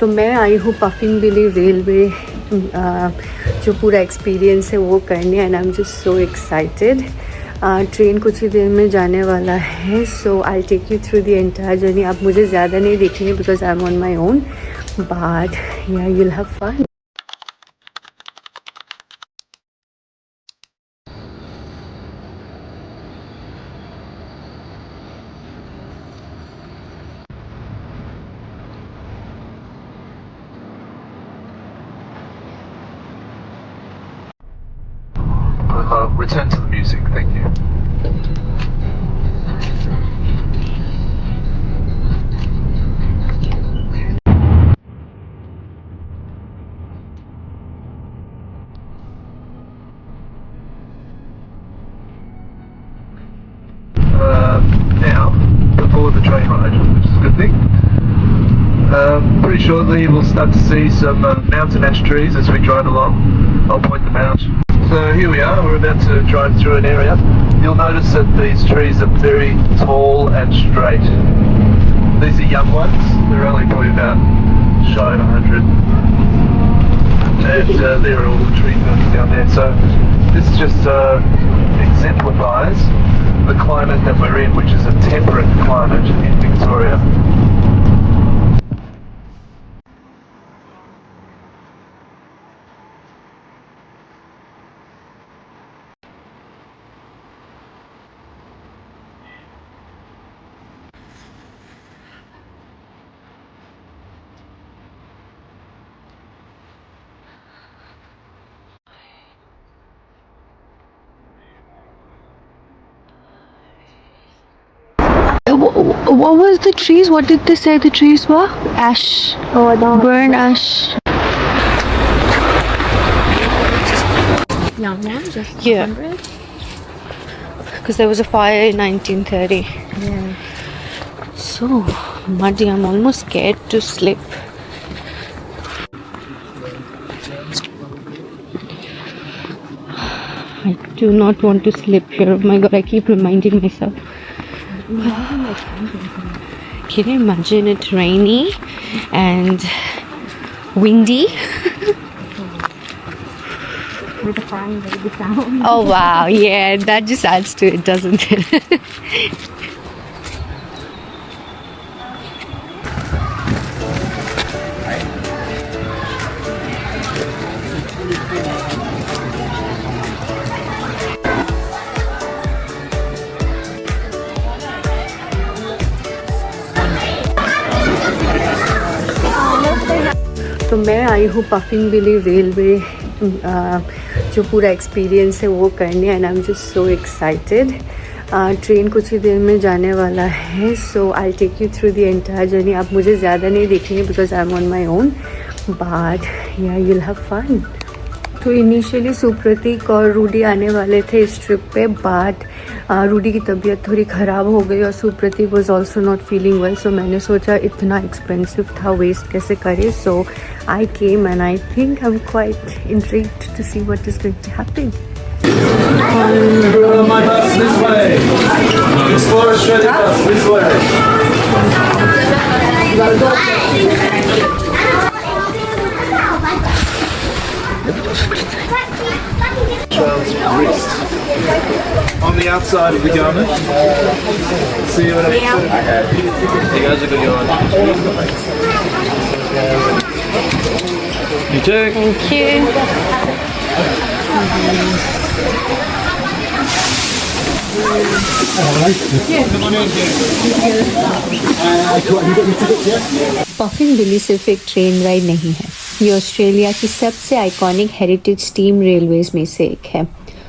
तो मैं आई हूँ पफिंग बिली रेलवे जो पूरा एक्सपीरियंस है वो करने, and I am just so excited. Train कुछ ही देर में जाने वाला है, so I take you through the entire journey. आप मुझे ज़्यादा नहीं देखेंगे because I am on my own, but yeah you will have fun. Return to the music, thank you. Now, before the train ride, which is a good thing. Pretty shortly we'll start to see some mountain ash trees as we drive along. I'll point them out. So here we are, we're about to drive through an area. You'll notice that these trees are very tall and straight. These are young ones, they're only probably about shy of 100. And there are all the tree ferns down there. So this just exemplifies the climate that we're in, which is a temperate climate in Victoria. What was the trees? What did they say the trees were? Ash. Oh, I don't. Burn ash. Young one, just Yeah. 100. Because there was a fire in 1930. Yeah. So muddy. I'm almost scared to slip. I do not want to slip here. Oh my god, I keep reminding myself. Can you imagine it rainy and windy? With the crying baby sound. Oh wow, yeah, that just adds to it, doesn't it? तो मैं आई हूँ puffing बिली railway जो पूरा experience है वो करने, and I am just so excited. Train कुछ ही देर में जाने वाला है, so I take you through the entire journey. आप मुझे ज़्यादा नहीं देखेंगे because I am on my own, but yeah you will have fun. तो इनिशियली सुप्रतीक और रूडी आने वाले थे इस ट्रिप पे, बट रूडी की तबीयत थोड़ी ख़राब हो गई और Supratik was also not feeling well. So मैंने सोचा इतना एक्सपेंसिव था, वेस्ट कैसे करे। So I came and I think I am quite intrigued to see what is going to happen. My bus this way. Explore Australia bus this way. Child's wrist on the outside of the garment. See you in a minute. You guys are good. You too. Thank you. Puffing Billy सिर्फ एक train ride नहीं है, ये Australia की सबसे iconic heritage steam railways में से एक है।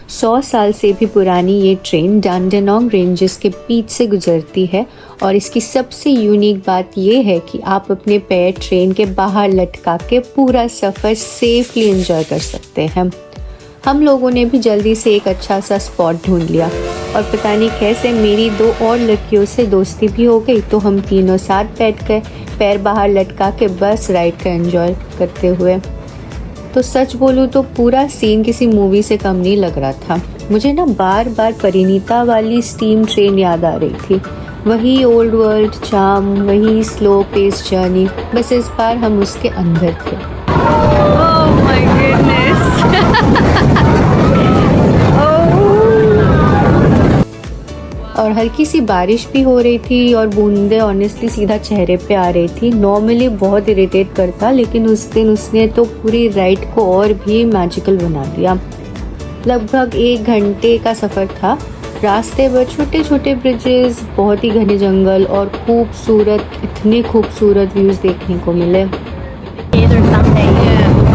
100 साल से भी पुरानी ये ट्रेन डांडेनोंग रेंजेस के बीच से गुजरती है, और इसकी सबसे यूनिक बात ये है कि आप अपने पैर ट्रेन के बाहर लटका के पूरा सफ़र सेफली एंजॉय कर सकते हैं। हम लोगों ने भी जल्दी से एक अच्छा सा स्पॉट ढूंढ लिया, और पता नहीं कैसे मेरी 2 और लड़कियों से दोस्ती भी हो गई। तो हम तीनों साथ बैठ गए, पैर बाहर लटका के बस राइड का एंजॉय करते हुए। तो सच बोलूँ तो पूरा सीन किसी मूवी से कम नहीं लग रहा था। मुझे ना बार बार परिणीता वाली स्टीम ट्रेन याद आ रही थी। वही ओल्ड वर्ल्ड चार्म, वही स्लो पेस जर्नी, बस इस बार हम उसके अंदर थे। Oh my goodness. और हल्की सी बारिश भी हो रही थी और बूंदे ऑनेस्टली सीधा चेहरे पे आ रही थी। नॉर्मली बहुत इरिटेट करता, लेकिन उस दिन उसने तो पूरी राइड को और भी मैजिकल बना दिया। लगभग 1 घंटे का सफ़र था। रास्ते पर छोटे छोटे ब्रिजेस, बहुत ही घने जंगल और इतने खूबसूरत व्यूज़ देखने को मिले। Either someday.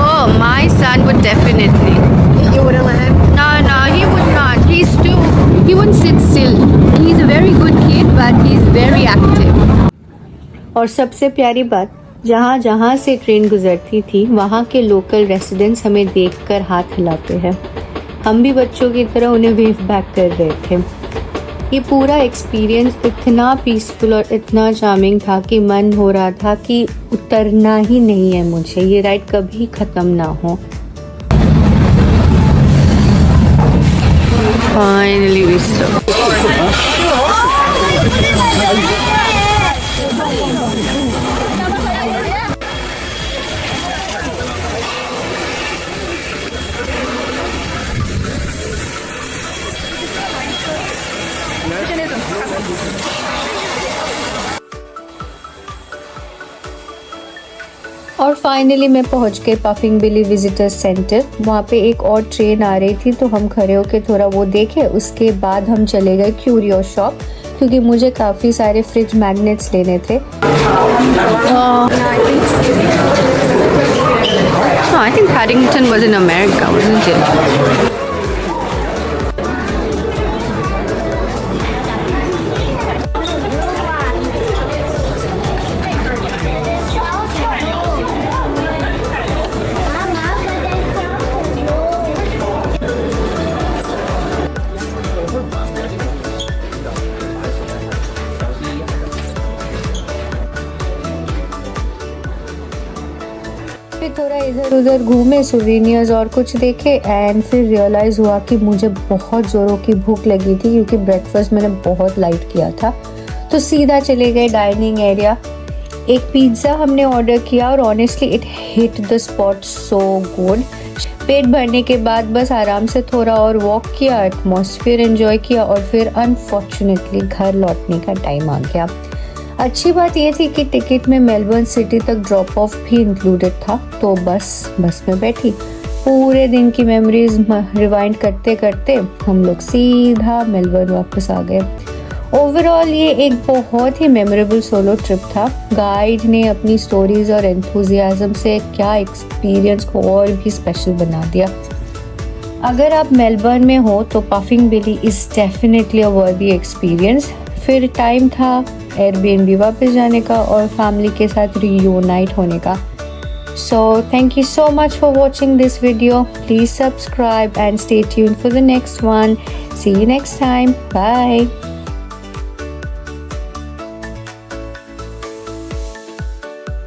Oh, my son would definitely. You wouldn't let him? No, he would not. He wouldn't sit still. He's a very good kid, but he's very active. और सबसे प्यारी बात, जहाँ जहाँ से ट्रेन गुजरती थी वहाँ के लोकल रेसिडेंट्स हमें देखकर हाथ हिलाते हैं। हम भी बच्चों की तरह उन्हें वेव बैक कर रहे थे। ये पूरा एक्सपीरियंस इतना पीसफुल और इतना चार्मिंग था कि मन हो रहा था कि उतरना ही नहीं है मुझे, ये राइड कभी ख़त्म ना हो। Finally, we stopped. और फाइनली मैं पहुंच गई पफिंग बिली विजिटर सेंटर। वहाँ पे एक और ट्रेन आ रही थी तो हम खड़े होकर थोड़ा वो देखे। उसके बाद हम चले गए क्यूरियो शॉप, क्योंकि मुझे काफ़ी सारे फ्रिज मैग्नेट्स लेने थे। I think Paddington was in America, wasn't it? फिर थोड़ा इधर उधर घूमे, सोवेनियर्स और कुछ देखे, एंड फिर रियलाइज़ हुआ कि मुझे बहुत ज़ोरों की भूख लगी थी, क्योंकि ब्रेकफास्ट मैंने बहुत लाइट किया था। तो सीधा चले गए डाइनिंग एरिया। एक पिज़्ज़ा हमने ऑर्डर किया और honestly it hit the spot so good. पेट भरने के बाद बस आराम से थोड़ा और वॉक किया, एटमॉस्फेयर एंजॉय किया और फिर अनफॉर्चुनेटली घर लौटने का टाइम आ गया। अच्छी बात ये थी कि टिकट में मेलबर्न सिटी तक ड्रॉप ऑफ भी इंक्लूडेड था, तो बस में बैठी पूरे दिन की मेमोरीज रिवाइंड करते करते हम लोग सीधा मेलबर्न वापस आ गए। ओवरऑल ये एक बहुत ही मेमोरेबल सोलो ट्रिप था। गाइड ने अपनी स्टोरीज और एंथुजियाज्म से क्या एक्सपीरियंस को और भी स्पेशल बना दिया। अगर आप मेलबर्न में हो तो Puffing Billy is definitely a worthy experience. फिर टाइम था एयरबीएनबी वापस जाने का और फैमिली के साथ रियूनाइट होने का। So thank you so much for watching this video. Please subscribe and stay tuned for the next one. See you next time. Bye.